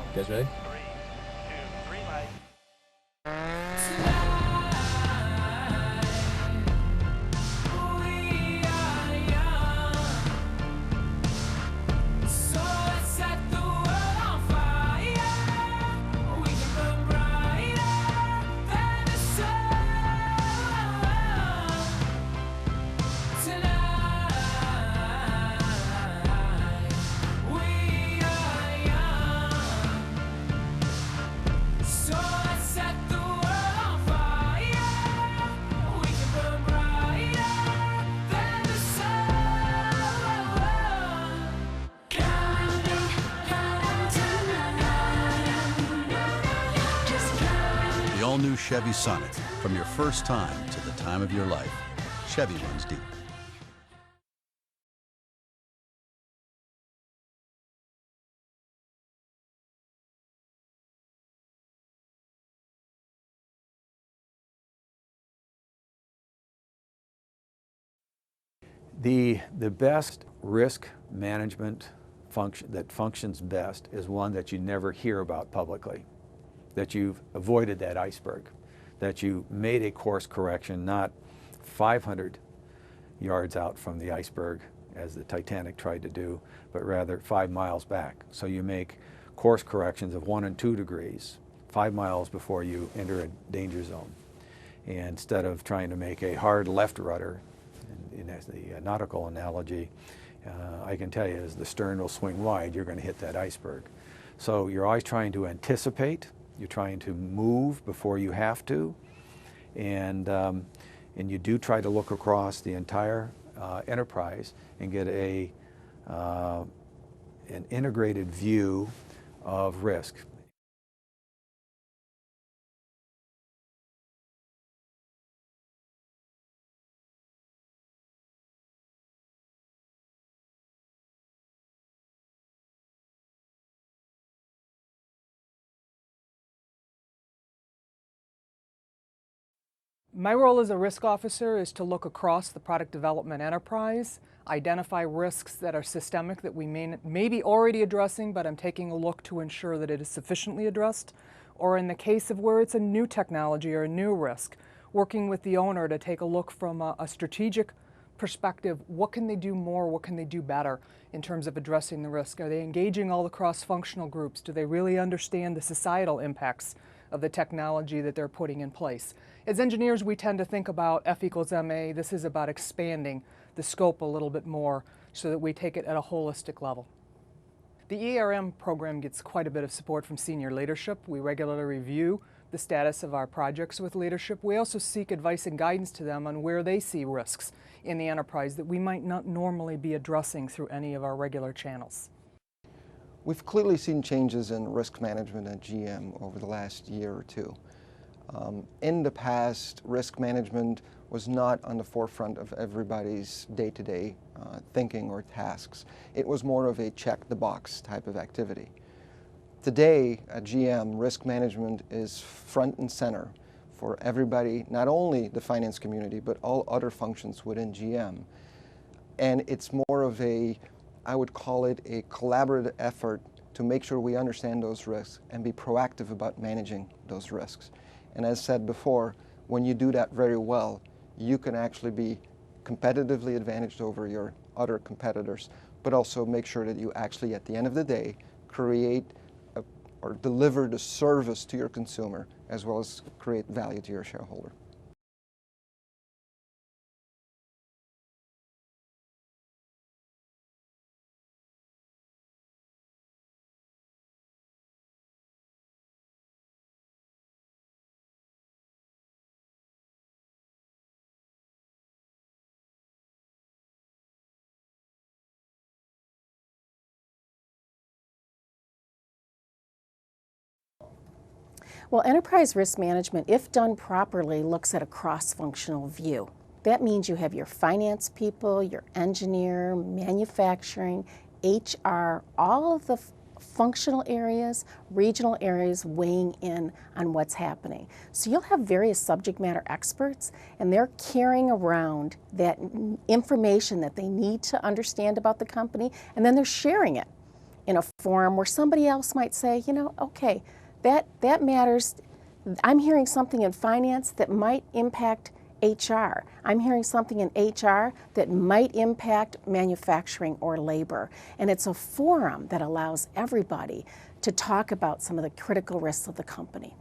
You guys ready? 3, 2, green light. The all-new Chevy Sonic. From your first time to the time of your life, Chevy runs deep. The best risk management function that functions best is one that you never hear about publicly, that you've avoided that iceberg, that you made a course correction not 500 yards out from the iceberg as the Titanic tried to do, but rather 5 miles back. So you make course corrections of 1 and 2 degrees 5 miles before you enter a danger zone. And instead of trying to make a hard left rudder, in the nautical analogy, I can tell you as the stern will swing wide, you're going to hit that iceberg. So you're always trying to anticipate, you're trying to move before you have to, and you do try to look across the entire enterprise and get an integrated view of risk. My role as a risk officer is to look across the product development enterprise, identify risks that are systemic that we may be already addressing, but I'm taking a look to ensure that it is sufficiently addressed, or in the case of where it's a new technology or a new risk, working with the owner to take a look from a strategic perspective. What can they do more? What can they do better in terms of addressing the risk? Are they engaging all the cross-functional groups? Do they really understand the societal impacts of the technology that they're putting in place? As engineers, we tend to think about F equals MA. This is about expanding the scope a little bit more so that we take it at a holistic level. The ERM program gets quite a bit of support from senior leadership. We regularly review the status of our projects with leadership. We also seek advice and guidance to them on where they see risks in the enterprise that we might not normally be addressing through any of our regular channels. We've clearly seen changes in risk management at GM over the last year or two. In the past, risk management was not on the forefront of everybody's day-to-day thinking or tasks. It was more of a check-the-box type of activity. Today at GM, risk management is front and center for everybody, not only the finance community, but all other functions within GM. And it's more of a, I would call it a collaborative effort to make sure we understand those risks and be proactive about managing those risks. And as said before, when you do that very well, you can actually be competitively advantaged over your other competitors, but also make sure that you actually, at the end of the day, create or deliver the service to your consumer as well as create value to your shareholder. Well, enterprise risk management, if done properly, looks at a cross-functional view. That means you have your finance people, your engineer, manufacturing, HR, all of the functional areas, regional areas weighing in on what's happening. So you'll have various subject matter experts, and they're carrying around that information that they need to understand about the company, and then they're sharing it. in a forum where somebody else might say, you know, okay, that matters. I'm hearing something in finance that might impact HR. I'm hearing something in HR that might impact manufacturing or labor. And it's a forum that allows everybody to talk about some of the critical risks of the company.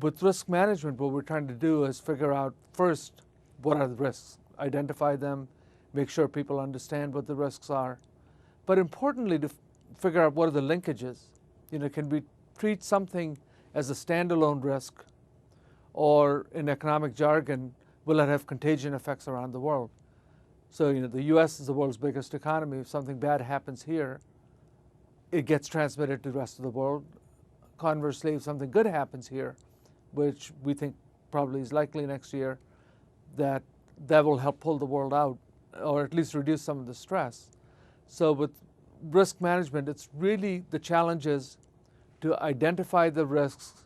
With risk management, what we're trying to do is figure out first, what are the risks? Identify them, make sure people understand what the risks are. But importantly, to figure out what are the linkages. You know, can we treat something as a standalone risk, or in economic jargon, will it have contagion effects around the world? So, you know, the US is the world's biggest economy. If something bad happens here, it gets transmitted to the rest of the world. Conversely, if something good happens here, which we think probably is likely next year, that will help pull the world out, or at least reduce some of the stress. So with risk management, it's really the challenge is to identify the risks,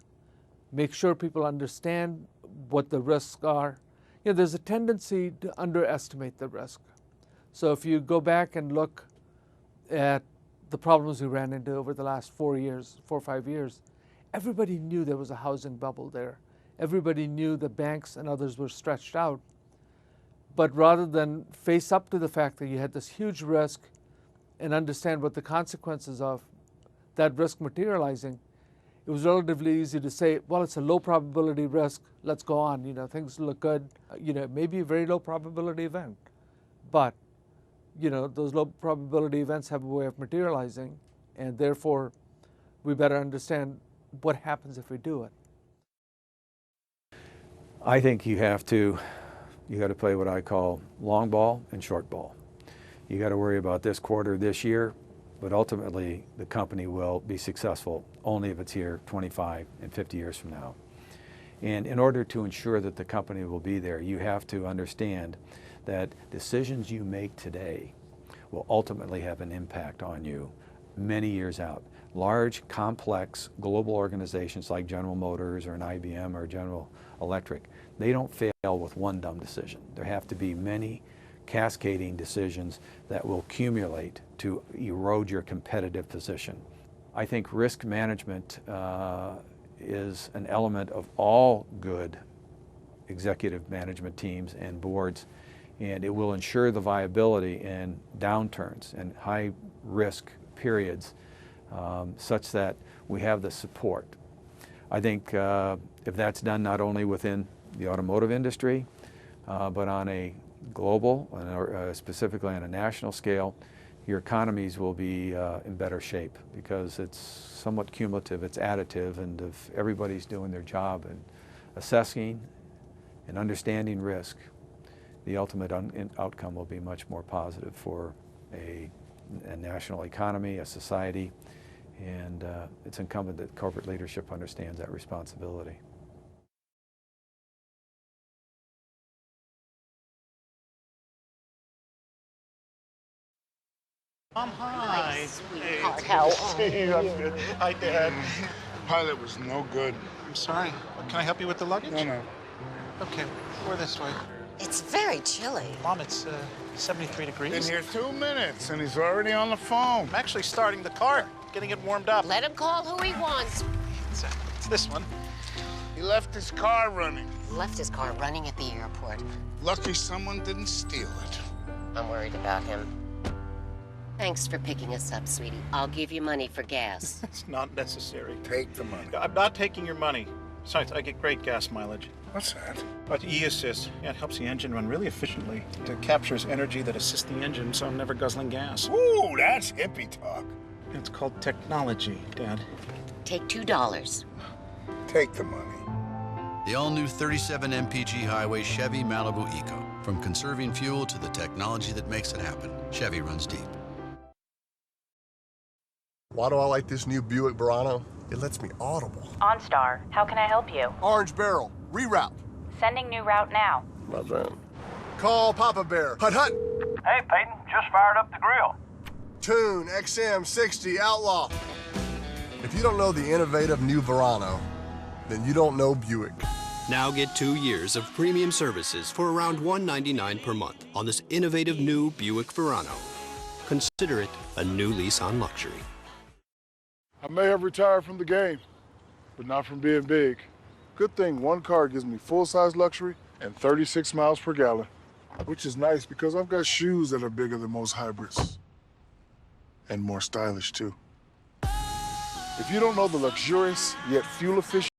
make sure people understand what the risks are. You know, there's a tendency to underestimate the risk. So if you go back and look at the problems we ran into over the last 4 or 5 years, everybody knew there was a housing bubble there. Everybody knew the banks and others were stretched out. But rather than face up to the fact that you had this huge risk and understand what the consequences of that risk materializing, it was relatively easy to say, well, it's a low probability risk, let's go on, you know, things look good. You know, maybe a very low probability event, but you know, those low probability events have a way of materializing, and therefore we better understand what happens if we do it. I think you got to play what I call long ball and short ball. You got to worry about this quarter, this year, but ultimately the company will be successful only if it's here 25 and 50 years from now. And in order to ensure that the company will be there, you have to understand that decisions you make today will ultimately have an impact on you many years out. Large, complex global organizations like General Motors or an IBM or General Electric, they don't fail with one dumb decision. There have to be many cascading decisions that will accumulate to erode your competitive position. I think risk management is an element of all good executive management teams and boards, and it will ensure the viability in downturns and high risk periods such that we have the support. I think if that's done not only within the automotive industry, but on a global, or specifically on a national scale, your economies will be in better shape, because it's somewhat cumulative, it's additive, and if everybody's doing their job and assessing and understanding risk, the ultimate outcome will be much more positive for a national economy, a society, and it's incumbent that corporate leadership understands that responsibility. Mom, hi. Sweetheart, how are you? I'm good. Hi, Dad. Pilot was no good. I'm sorry. Can I help you with the luggage? No. Okay, we're this way. It's very chilly. Mom, it's 73 degrees. Been here 2 minutes and he's already on the phone. I'm actually starting the car, getting it warmed up. Let him call who he wants. It's this one. He left his car running. Left his car running at the airport. Lucky someone didn't steal it. I'm worried about him. Thanks for picking us up, sweetie. I'll give you money for gas. It's not necessary. Take the money. I'm not taking your money. Besides, I get great gas mileage. What's that? E-Assist. Yeah, it helps the engine run really efficiently. It captures energy that assists the engine, so I'm never guzzling gas. Ooh, that's hippie talk. It's called technology, Dad. Take $2. Take the money. The all-new 37 mpg highway Chevy Malibu Eco. From conserving fuel to the technology that makes it happen, Chevy runs deep. Why do I like this new Buick Verano? It lets me audible. OnStar, how can I help you? Orange Barrel, reroute. Sending new route now. My friend. Call Papa Bear. Hut hut. Hey, Peyton, just fired up the grill. Tune XM60 Outlaw. If you don't know the innovative new Verano, then you don't know Buick. Now get 2 years of premium services for around $199 per month on this innovative new Buick Verano. Consider it a new lease on luxury. I may have retired from the game, but not from being big. Good thing one car gives me full-size luxury and 36 miles per gallon, which is nice because I've got shoes that are bigger than most hybrids. And more stylish, too. If you don't know the luxurious yet fuel-efficient